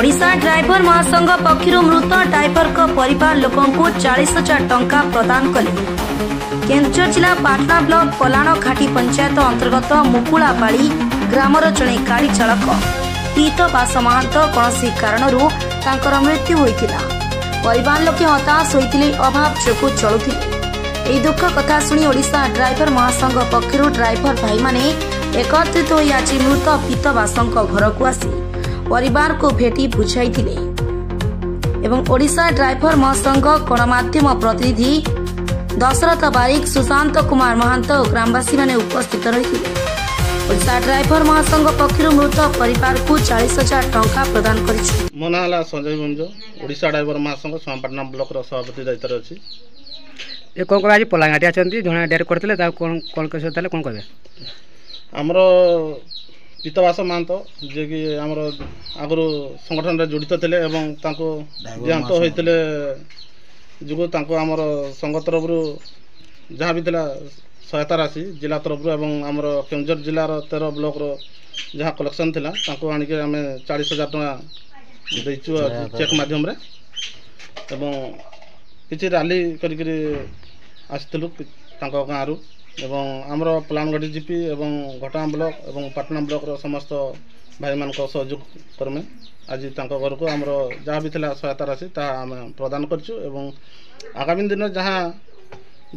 Odisha driver महासंघ पक्षर मृत driver को परिवार लोकों 40,000 टंका प्रदान कले। केन्दुझर जिला पाटना ब्लॉक पलाण घाटी पंचायत अंतर्गत मुकुलापाड़ी ग्रामर जड़े गाड़ी चालक पीतवास महांत कौन कारण मृत्यु होता। परिवार लोके हताश होते अभाव जो चलुते। दुख कथा शुणी ओडिशा ड्राइवर महासंघ पक्षर ड्राइवर भाई माने एकत्रित होई आज मृत पीतवासंक घर को आसी परिवार को भेटी बुझाई एवं ओडिशा ड्राइवर महासंघ गणमाध्यम प्रतिनिधि दशरथ बारिक, सुशांत कुमार महांत और ग्रामवासी माने उपस्थित रही। ओडिशा ड्राइवर महासंघ पक्षर मृत परिवार को 40,000 टंका प्रदान कर। मो ना संजय मंज, ओडिशा ड्राइवर महासंघ सोमपाटना ब्लॉक सभापति दायित्व अच्छी। ये कौन कहे आज पलाघाटी आछंती जणा डेट करथिले कौन कौन कैसे ताले कौन कहबे हमर पीतवास महांत जे कि हमर आगरो संगठन रे जड़ित थिले एवं तांको देहांत होइतिले जुगो तांको हमर संघ तरफ जहाँ भी थिला सहायता राशि जिला तरफ एवं हमर केन्दुझर जिला 13 ब्लॉक रो जहाँ कलेक्शन थिला तांको आनी के हमें 40,000 टका दैछु चेक माध्यम रे एवं किछि रैली करी आसिलु तांको गाँ रु एवं आमर पलाणगढ़ी जीपी एवं घटगां ब्लॉक एवं पाटना ब्लॉक रो समस्त भाई मान सहयोग करमे आज तांको घर को आमर जहाँ भी थिला सहायता राशि ता आम प्रदान करछु एवं आगामी दिन जहाँ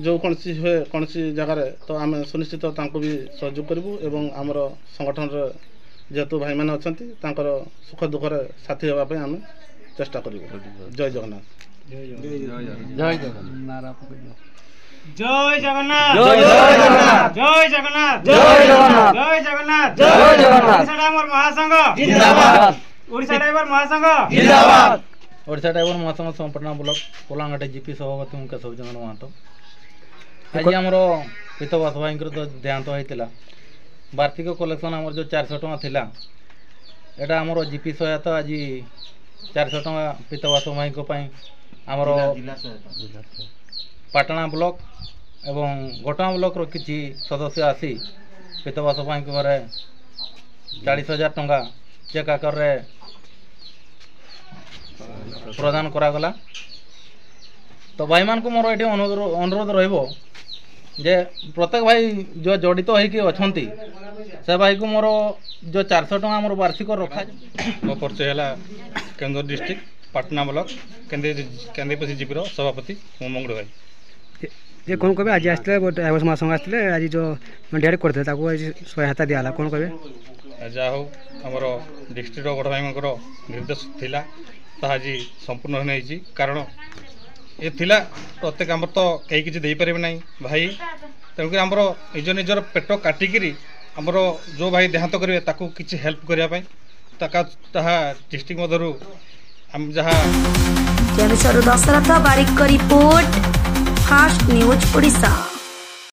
जो कौन सी हुए कौन सी जगार तो आम सुनिश्चित तांको भी सहयोग करूँ एवं आमर संगठन जेहेतु भाई मान अच्छा सुख दुख साथी होगापी आम चेष्टा करूँ। जय जगन्नाथ। जय जगन्नाथ। जय जगन्नाथ। जय जगन्नाथ। जय जगन्नाथ। जय जगन्नाथ। जय जगन्नाथ। जय जगन्नाथ। ओडिशा ड्राइवर महासंघ जिंदाबाद। ओडिशा ड्राइवर महासंघ जिंदाबाद। ओडिशा ड्राइवर महासंघ सोमपाटना ब्लॉक पलाणघाटी जीपी सभापति मुख्य सबजन महांत आज आमर पीतवास भाई देहांत होता वार्षिक कलेक्शन आमर जो 400 टका थिला एटा आमर जीपी सहायता आज 400 टका पीतवास भाई आमर पाटना ब्लॉक एवं घटगां ब्लॉक रो किछि सदस्य आसी पीतवास भाई घरे 40,000 टका चेक आकार रे प्रदान करागला। तो भाई मान को मोर ये अनुरोध रहिबो जे प्रत्येक भाई जो जड़ित होइके अछंती से भाई को मोर जो 400 टका मोर वार्षिक रखा मो परिचय है Keonjhar district Patna block केंद्रीपति GP सभापति मो मंगड़ भाई। ये कौन कहे आज आसते ड्राइवर महासंघ आसते आज जो डेट करते सहायता दिया कौन कहे जहा हो आमर डिस्ट्रिक्ट बड़ भाई निर्देश थिला आज संपूर्ण नहीं कारण ये थिला प्रत्येक आमर तो कहीं किसी दे पारे ना भाई तेणुक आमर निज निजर पेट काटिकी आमर जो भाई देहांत करेंगे ताकू किसी हेल्प करने डिस्ट्रिक्ट मधुर आम जहाँ दशरथ बारिक रिपोर्ट फास्ट न्यूज ओडिशा।